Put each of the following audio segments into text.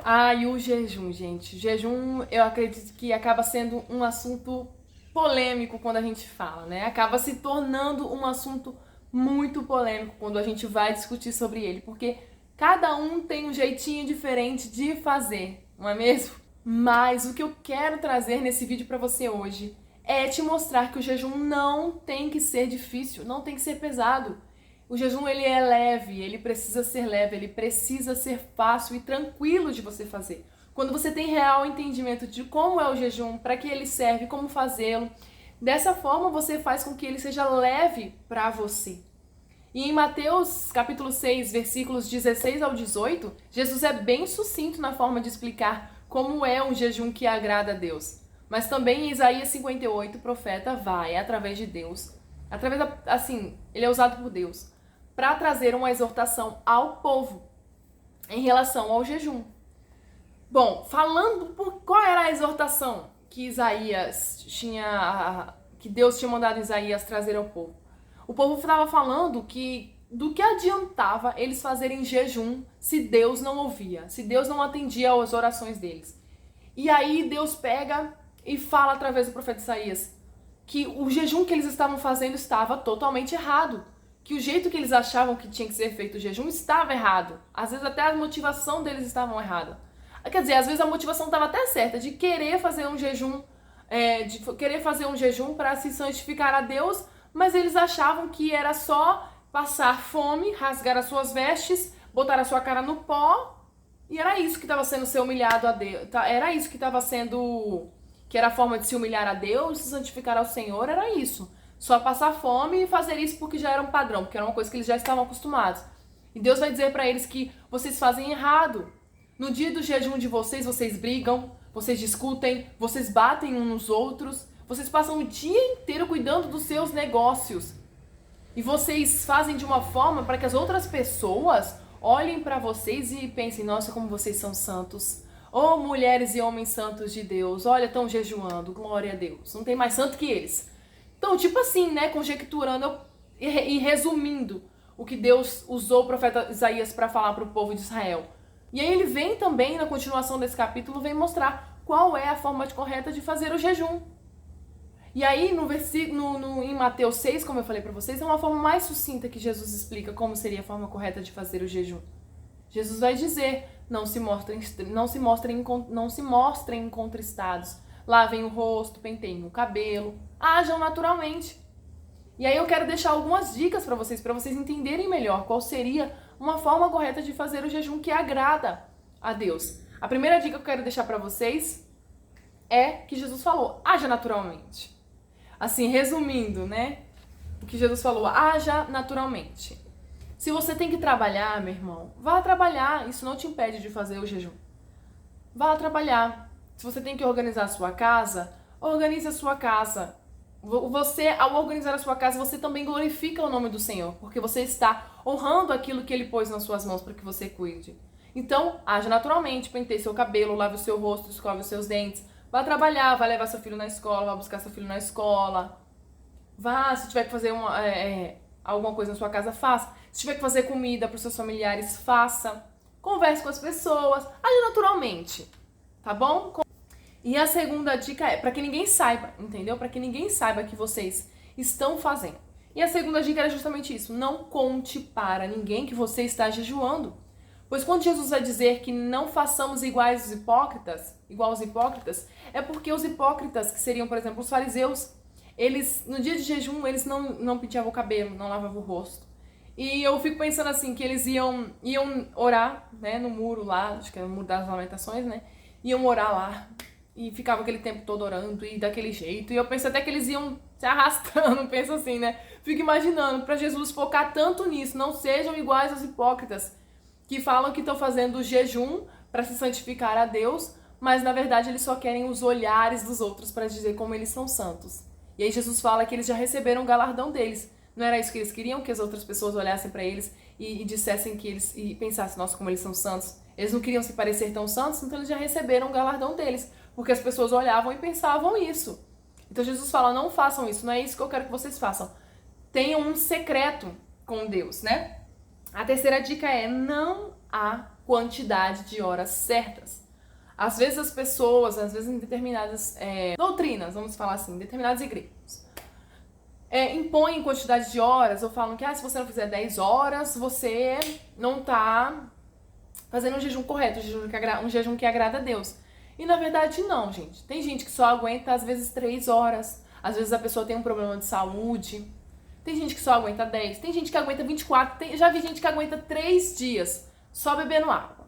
E o jejum, gente. O jejum, eu acredito que acaba sendo um assunto polêmico quando a gente fala, né? Acaba se tornando um assunto muito polêmico quando a gente vai discutir sobre ele, porque cada um tem um jeitinho diferente de fazer, não é mesmo? Mas o que eu quero trazer nesse vídeo pra você hoje é te mostrar que o jejum não tem que ser difícil, não tem que ser pesado. O jejum, ele é leve, ele precisa ser leve, ele precisa ser fácil e tranquilo de você fazer. Quando você tem real entendimento de como é o jejum, para que ele serve, como fazê-lo, dessa forma você faz com que ele seja leve para você. E em Mateus capítulo 6, versículos 16 ao 18, Jesus é bem sucinto na forma de explicar como é um jejum que agrada a Deus. Mas também em Isaías 58, o profeta vai, através de Deus, ele é usado por Deus, para trazer uma exortação ao povo em relação ao jejum. Bom, falando por qual era a exortação que que Deus tinha mandado Isaías trazer ao povo. O povo estava falando que do que adiantava eles fazerem jejum se Deus não ouvia, se Deus não atendia às orações deles. E aí Deus pega e fala através do profeta Isaías que o jejum que eles estavam fazendo estava totalmente errado. Que o jeito que eles achavam que tinha que ser feito o jejum estava errado. Às vezes até a motivação deles estava errada. Quer dizer, às vezes a motivação estava até certa, de querer fazer um jejum, para se santificar a Deus, mas eles achavam que era só passar fome, rasgar as suas vestes, botar a sua cara no pó, e era isso que estava sendo ser humilhado a Deus. Era isso que estava sendo, que era a forma de se humilhar a Deus, se santificar ao Senhor, era isso. Só passar fome e fazer isso porque já era um padrão, porque era uma coisa que eles já estavam acostumados. E Deus vai dizer para eles que vocês fazem errado. No dia do jejum de vocês, vocês brigam, vocês discutem, vocês batem uns nos outros, vocês passam o dia inteiro cuidando dos seus negócios. E vocês fazem de uma forma para que as outras pessoas olhem para vocês e pensem, nossa, como vocês são santos. Oh, mulheres e homens santos de Deus, olha, estão jejuando, glória a Deus. Não tem mais santo que eles. Então, tipo assim, né, conjecturando e resumindo o que Deus usou o profeta Isaías para falar para o povo de Israel. E aí ele vem também, na continuação desse capítulo, vem mostrar qual é a forma correta de fazer o jejum. E aí, em Mateus 6, como eu falei para vocês, é uma forma mais sucinta que Jesus explica como seria a forma correta de fazer o jejum. Jesus vai dizer, não se mostrem contristados, lavem o rosto, penteiem o cabelo, ajam naturalmente. E aí eu quero deixar algumas dicas para vocês entenderem melhor qual seria uma forma correta de fazer o jejum que agrada a Deus. A primeira dica que eu quero deixar para vocês é que Jesus falou, haja naturalmente. Assim, resumindo, né? O que Jesus falou, haja naturalmente. Se você tem que trabalhar, meu irmão, vá trabalhar. Isso não te impede de fazer o jejum. Vá trabalhar. Se você tem que organizar a sua casa, organize a sua casa. Você, ao organizar a sua casa, você também glorifica o nome do Senhor, porque você está honrando aquilo que Ele pôs nas suas mãos para que você cuide. Então, haja naturalmente, penteie seu cabelo, lave o seu rosto, escove os seus dentes, vá trabalhar, vá levar seu filho na escola, vá buscar seu filho na escola. Vá, se tiver que fazer alguma coisa na sua casa, faça. Se tiver que fazer comida para os seus familiares, faça. Converse com as pessoas, haja naturalmente, tá bom? E a segunda dica é para que ninguém saiba, entendeu? Para que ninguém saiba que vocês estão fazendo. E a segunda dica era justamente isso, não conte para ninguém que você está jejuando. Pois quando Jesus vai dizer que não façamos igual aos hipócritas, é porque os hipócritas, que seriam, por exemplo, os fariseus, eles, no dia de jejum, eles não penteavam o cabelo, não lavavam o rosto. E eu fico pensando assim, que eles iam orar, né, no muro lá, acho que é o muro das lamentações, né, iam orar lá, e ficavam aquele tempo todo orando, e daquele jeito, e eu penso até que eles iam se arrastando, penso assim, né, fico imaginando, para Jesus focar tanto nisso, não sejam iguais aos hipócritas, que falam que estão fazendo jejum para se santificar a Deus, mas na verdade eles só querem os olhares dos outros para dizer como eles são santos. E aí Jesus fala que eles já receberam o galardão deles. Não era isso que eles queriam? Que as outras pessoas olhassem para eles e dissessem que eles, e pensassem, nossa, como eles são santos. Eles não queriam se parecer tão santos, então eles já receberam o galardão deles. Porque as pessoas olhavam e pensavam isso. Então Jesus fala, não façam isso, não é isso que eu quero que vocês façam. Tenham um secreto com Deus, né? A terceira dica é, não há quantidade de horas certas. Às vezes as pessoas, às vezes em determinadas doutrinas, vamos falar assim, em determinadas igrejas, impõem quantidade de horas, ou falam que se você não fizer 10 horas, você não tá fazendo um jejum correto, um jejum que agrada a Deus. E na verdade não, gente. Tem gente que só aguenta às vezes 3 horas, às vezes a pessoa tem um problema de saúde, tem gente que só aguenta 10, tem gente que aguenta 24, já vi gente que aguenta 3 dias só bebendo água.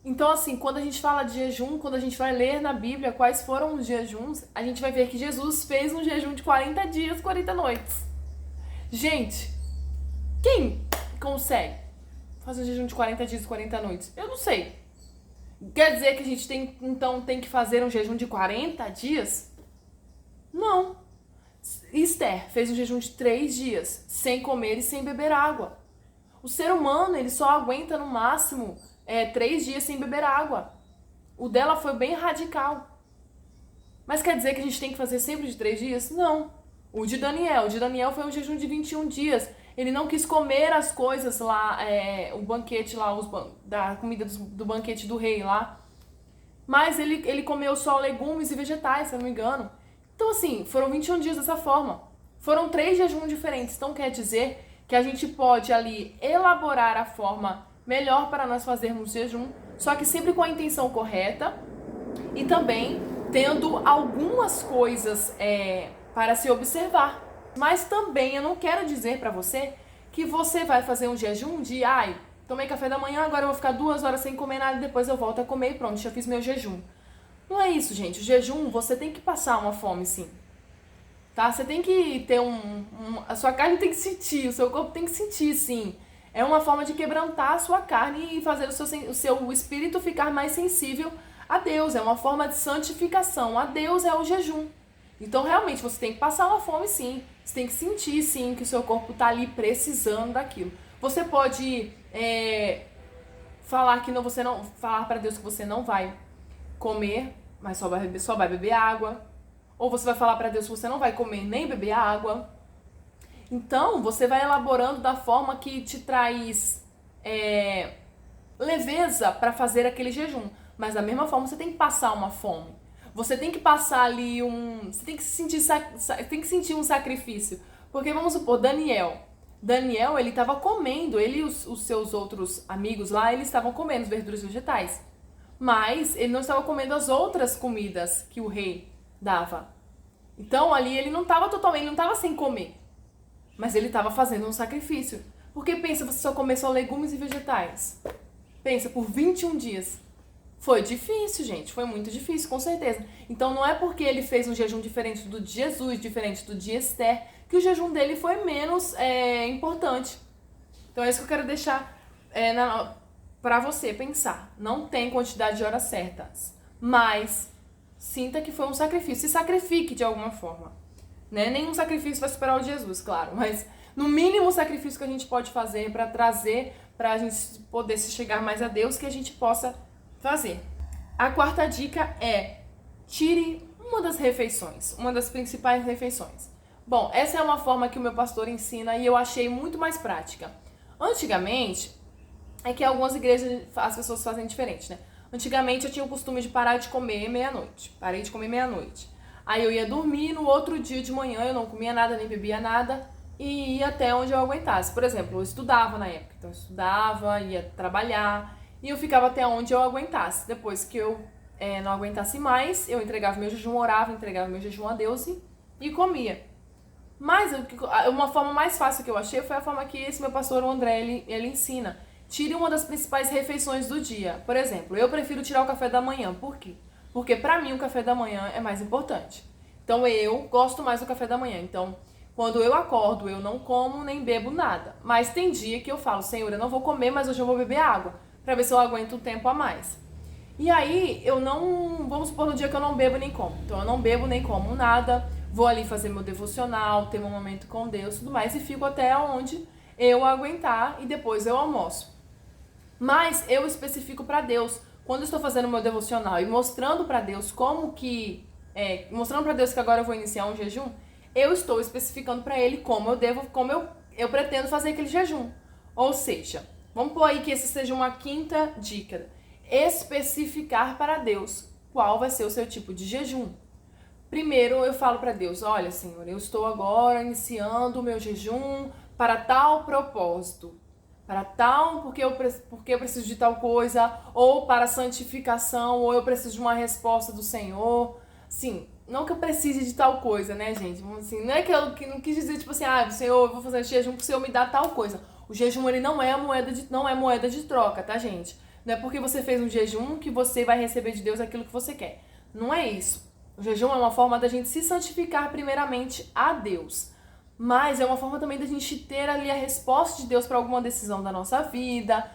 Então assim, quando a gente fala de jejum, quando a gente vai ler na Bíblia quais foram os jejuns, a gente vai ver que Jesus fez um jejum de 40 dias, 40 noites. Gente, quem consegue fazer um jejum de 40 dias e 40 noites? Eu não sei. Quer dizer que a gente tem que fazer um jejum de 40 dias? Não. Esther fez um jejum de 3 dias, sem comer e sem beber água. O ser humano, ele só aguenta no máximo 3 dias sem beber água. O dela foi bem radical. Mas quer dizer que a gente tem que fazer sempre de 3 dias? Não. O de Daniel foi um jejum de 21 dias. Ele não quis comer as coisas lá, o banquete lá, da comida do banquete do rei lá. Mas ele comeu só legumes e vegetais, se eu não me engano. Então assim, foram 21 dias dessa forma. Foram 3 jejuns diferentes. Então quer dizer que a gente pode ali elaborar a forma melhor para nós fazermos jejum, só que sempre com a intenção correta e também tendo algumas coisas para se observar. Mas também eu não quero dizer para você que você vai fazer um jejum de tomei café da manhã, agora eu vou ficar 2 horas sem comer nada e depois eu volto a comer e pronto, já fiz meu jejum. Não é isso, gente. O jejum, você tem que passar uma fome, sim. Tá? Você tem que ter a sua carne tem que sentir, o seu corpo tem que sentir, sim. É uma forma de quebrantar a sua carne e fazer o seu espírito ficar mais sensível a Deus. É uma forma de santificação. A Deus é o jejum. Então, realmente, você tem que passar uma fome, sim. Você tem que sentir, sim, que o seu corpo está ali precisando daquilo. Você pode falar para Deus que você não vai comer, mas só vai beber água. Ou você vai falar para Deus que você não vai comer nem beber água. Então, você vai elaborando da forma que te traz leveza para fazer aquele jejum. Mas da mesma forma, você tem que passar uma fome. Você tem que passar ali você tem que sentir um sacrifício. Porque vamos supor, Daniel, ele estava comendo, ele e os seus outros amigos lá, eles estavam comendo verduras e vegetais. Mas ele não estava comendo as outras comidas que o rei dava. Então ali ele não estava sem comer. Mas ele estava fazendo um sacrifício. Porque pensa, você só comer só legumes e vegetais. Pensa, por 21 dias. Foi difícil, gente. Foi muito difícil, com certeza. Então não é porque ele fez um jejum diferente do de Jesus, diferente do de Esther, que o jejum dele foi menos importante. Então é isso que eu quero deixar para você pensar. Não tem quantidade de horas certas. Mas sinta que foi um sacrifício. Se sacrifique de alguma forma. Né? Nenhum sacrifício vai superar o de Jesus, claro. Mas no mínimo o sacrifício que a gente pode fazer para trazer, para a gente poder se chegar mais a Deus, que a gente possa fazer. A 4ª dica é: tire uma das refeições, uma das principais refeições. Bom, essa é uma forma que o meu pastor ensina e eu achei muito mais prática. Antigamente, é que algumas igrejas as pessoas fazem diferente, né? Antigamente eu tinha o costume de parar de comer meia-noite. Parei de comer meia-noite. Aí eu ia dormir, no outro dia de manhã eu não comia nada, nem bebia nada e ia até onde eu aguentasse. Por exemplo, eu estudava na época, então eu estudava, ia trabalhar e eu ficava até onde eu aguentasse. Depois que eu não aguentasse mais, eu entregava meu jejum, orava, entregava meu jejum a Deus e comia. Mas uma forma mais fácil que eu achei foi a forma que esse meu pastor, o André, ele ensina. Tire uma das principais refeições do dia. Por exemplo, eu prefiro tirar o café da manhã. Por quê? Porque pra mim o café da manhã é mais importante. Então eu gosto mais do café da manhã. Então, quando eu acordo, eu não como nem bebo nada. Mas tem dia que eu falo, Senhor, eu não vou comer, mas hoje eu vou beber água. Pra ver se eu aguento um tempo a mais. E aí, vamos supor no dia que eu não bebo nem como. Então eu não bebo nem como nada. Vou ali fazer meu devocional, ter meu momento com Deus e tudo mais. E fico até onde eu aguentar e depois eu almoço. Mas eu especifico pra Deus. Quando eu estou fazendo o meu devocional e mostrando para Deus mostrando para Deus que agora eu vou iniciar um jejum, eu estou especificando para Ele como eu pretendo fazer aquele jejum. Ou seja, Vamos pôr aí que essa seja uma quinta dica. Especificar para Deus qual vai ser o seu tipo de jejum. Primeiro eu falo para Deus, olha, Senhor, eu estou agora iniciando o meu jejum para tal propósito. Para tal, porque eu preciso de tal coisa, ou para santificação, ou eu preciso de uma resposta do Senhor. Sim, não que eu precise de tal coisa, né, gente? Assim, não é que eu não quis dizer, tipo assim, Senhor, eu vou fazer esse jejum porque o Senhor me dá tal coisa. O jejum, ele não é moeda de troca, tá, gente? Não é porque você fez um jejum que você vai receber de Deus aquilo que você quer. Não é isso. O jejum é uma forma da gente se santificar primeiramente a Deus. Mas é uma forma também da gente ter ali a resposta de Deus para alguma decisão da nossa vida,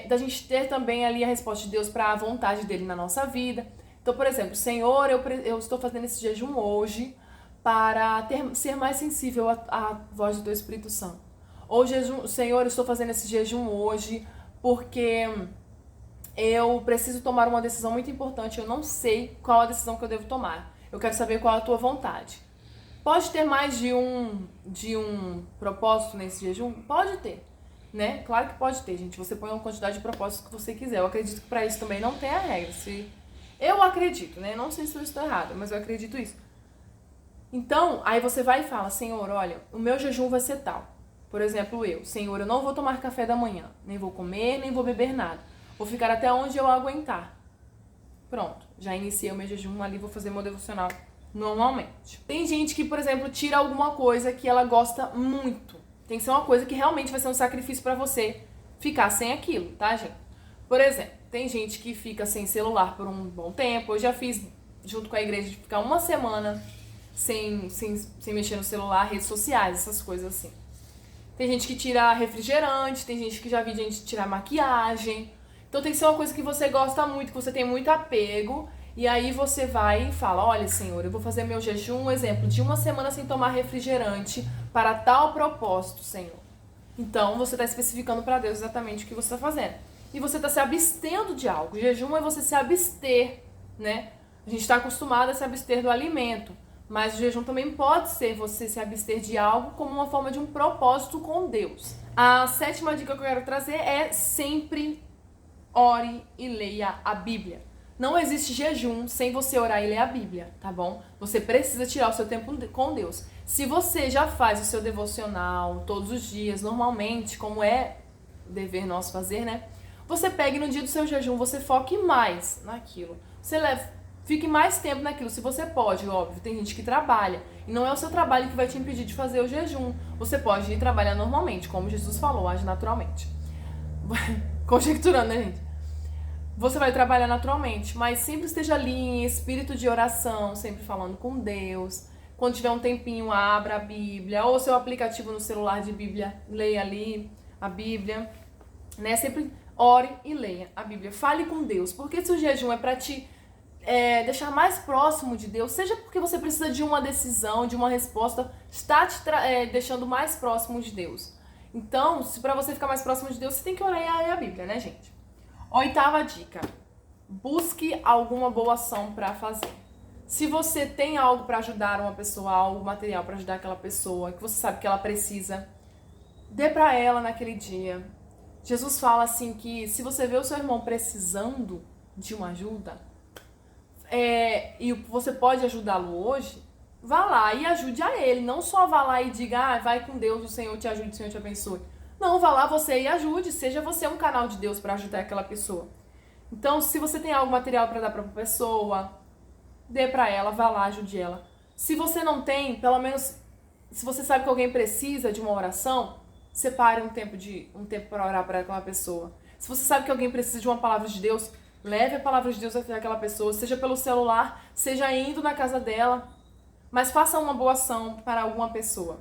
da gente ter também ali a resposta de Deus para a vontade dele na nossa vida. Então, por exemplo, Senhor, eu estou fazendo esse jejum hoje para ser mais sensível à voz do Teu Espírito Santo. Ou Senhor, eu estou fazendo esse jejum hoje porque eu preciso tomar uma decisão muito importante, eu não sei qual a decisão que eu devo tomar. Eu quero saber qual é a Tua vontade. Pode ter mais de um propósito nesse jejum? Pode ter, né? Claro que pode ter, gente. Você põe uma quantidade de propósitos que você quiser. Eu acredito que para isso também não tem a regra. Eu acredito, né? Não sei se eu estou errada, mas eu acredito isso. Então, aí você vai e fala, Senhor, olha, o meu jejum vai ser tal. Por exemplo, Senhor, eu não vou tomar café da manhã. Nem vou comer, nem vou beber nada. Vou ficar até onde eu aguentar. Pronto, já iniciei o meu jejum ali, vou fazer meu devocional normalmente. Tem gente que, por exemplo, tira alguma coisa que ela gosta muito. Tem que ser uma coisa que realmente vai ser um sacrifício pra você ficar sem aquilo, tá, gente? Por exemplo, tem gente que fica sem celular por um bom tempo. Eu já fiz, junto com a igreja, de ficar uma semana sem mexer no celular, redes sociais, essas coisas assim. Tem gente que tira refrigerante, tem gente que já vi gente tirar maquiagem. Então tem que ser uma coisa que você gosta muito, que você tem muito apego. E aí você vai e fala, olha, Senhor, eu vou fazer meu jejum, um exemplo, de uma semana sem tomar refrigerante para tal propósito, Senhor. Então você está especificando para Deus exatamente o que você está fazendo. E você está se abstendo de algo. O jejum é você se abster, né? A gente está acostumado a se abster do alimento. Mas o jejum também pode ser você se abster de algo como uma forma de um propósito com Deus. A sétima dica que eu quero trazer é sempre ore e leia a Bíblia. Não existe jejum sem você orar e ler a Bíblia, tá bom? Você precisa tirar o seu tempo com Deus. Se você já faz o seu devocional todos os dias, normalmente, como é dever nosso fazer, né? Você pegue no dia do seu jejum, você foque mais naquilo. Fique mais tempo naquilo, se você pode, óbvio. Tem gente que trabalha e não é o seu trabalho que vai te impedir de fazer o jejum. Você pode ir trabalhar normalmente, como Jesus falou, age naturalmente. Conjecturando, né, gente? Você vai trabalhar naturalmente, mas sempre esteja ali em espírito de oração, sempre falando com Deus. Quando tiver um tempinho, abra a Bíblia, ou seu aplicativo no celular de Bíblia, leia ali a Bíblia, né? Sempre ore e leia a Bíblia. Fale com Deus, porque se o jejum é para te deixar mais próximo de Deus, seja porque você precisa de uma decisão, de uma resposta, está te deixando mais próximo de Deus. Então, se para você ficar mais próximo de Deus, você tem que orar e ler a Bíblia, né, gente? Oitava dica, busque alguma boa ação para fazer. Se você tem algo para ajudar uma pessoa, algo material para ajudar aquela pessoa, que você sabe que ela precisa, dê para ela naquele dia. Jesus fala assim que se você vê o seu irmão precisando de uma ajuda, e você pode ajudá-lo hoje, vá lá e ajude a ele. Não só vá lá e diga, vai com Deus, o Senhor te ajude, o Senhor te abençoe. Não, vá lá você e ajude, seja você um canal de Deus para ajudar aquela pessoa. Então, se você tem algo material para dar para uma pessoa, dê para ela, vá lá, ajude ela. Se você não tem, pelo menos, se você sabe que alguém precisa de uma oração, separe um tempo para orar para aquela pessoa. Se você sabe que alguém precisa de uma palavra de Deus, leve a palavra de Deus até aquela pessoa, seja pelo celular, seja indo na casa dela, mas faça uma boa ação para alguma pessoa.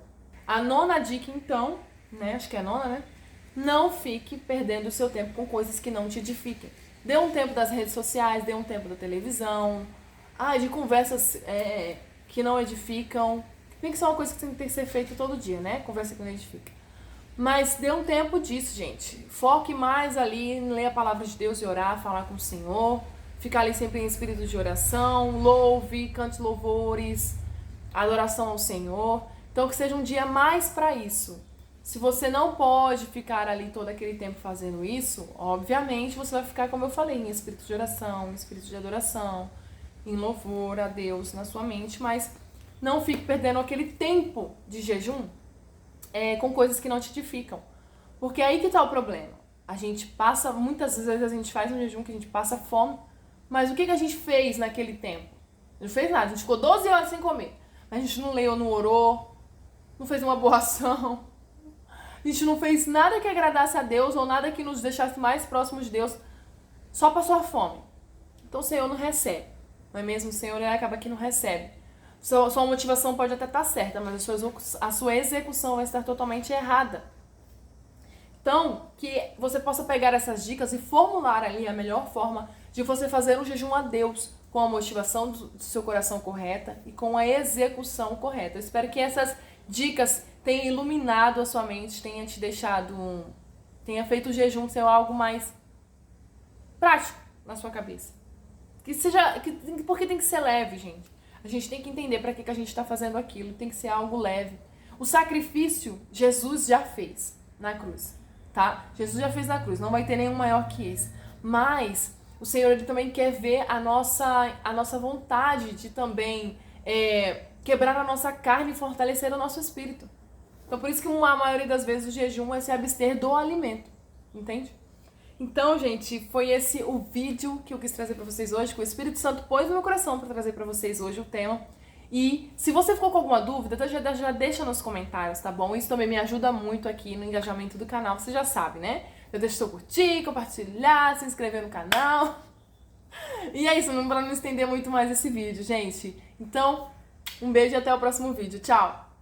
A nona dica, então, acho que é a nona, né? Não fique perdendo o seu tempo com coisas que não te edifiquem. Dê um tempo das redes sociais, dê um tempo da televisão, de conversas que não edificam. Tem que ser uma coisa que tem que ser feita todo dia, né? Conversa que não edifica. Mas dê um tempo disso, gente. Foque mais ali em ler a palavra de Deus e orar, falar com o Senhor. Ficar ali sempre em espírito de oração, louve, cante louvores, adoração ao Senhor. Então que seja um dia mais para isso. Se você não pode ficar ali todo aquele tempo fazendo isso, obviamente você vai ficar, como eu falei, em espírito de oração, em espírito de adoração, em louvor a Deus na sua mente, mas não fique perdendo aquele tempo de jejum com coisas que não te edificam. Porque é aí que tá o problema. A gente passa, muitas vezes a gente faz um jejum que a gente passa fome, mas o que a gente fez naquele tempo? Não fez nada, a gente ficou 12 horas sem comer. A gente não leu, não orou, não fez uma boa ação. A gente não fez nada que agradasse a Deus ou nada que nos deixasse mais próximos de Deus. Só passou a fome. Então o Senhor não recebe. Não é mesmo? O Senhor ele acaba que não recebe. Sua motivação pode até estar certa, mas a sua execução vai estar totalmente errada. Então, que você possa pegar essas dicas e formular ali a melhor forma de você fazer um jejum a Deus com a motivação do seu coração correta e com a execução correta. Eu espero que essas dicas tenha iluminado a sua mente, tenha te deixado, tenha feito o jejum ser algo mais prático na sua cabeça. Porque tem que ser leve, gente. A gente tem que entender para que a gente está fazendo aquilo, tem que ser algo leve. O sacrifício Jesus já fez na cruz, tá? Jesus já fez na cruz, não vai ter nenhum maior que esse. Mas o Senhor ele também quer ver a nossa vontade de também quebrar a nossa carne e fortalecer o nosso espírito. Então, por isso que a maioria das vezes o jejum é se abster do alimento, entende? Então, gente, foi esse o vídeo que eu quis trazer pra vocês hoje, que o Espírito Santo pôs no meu coração pra trazer pra vocês hoje o tema. E se você ficou com alguma dúvida, então já deixa nos comentários, tá bom? Isso também me ajuda muito aqui no engajamento do canal, você já sabe, né? Já deixa seu curtir, compartilhar, se inscrever no canal. E é isso, pra não estender muito mais esse vídeo, gente. Então, um beijo e até o próximo vídeo. Tchau!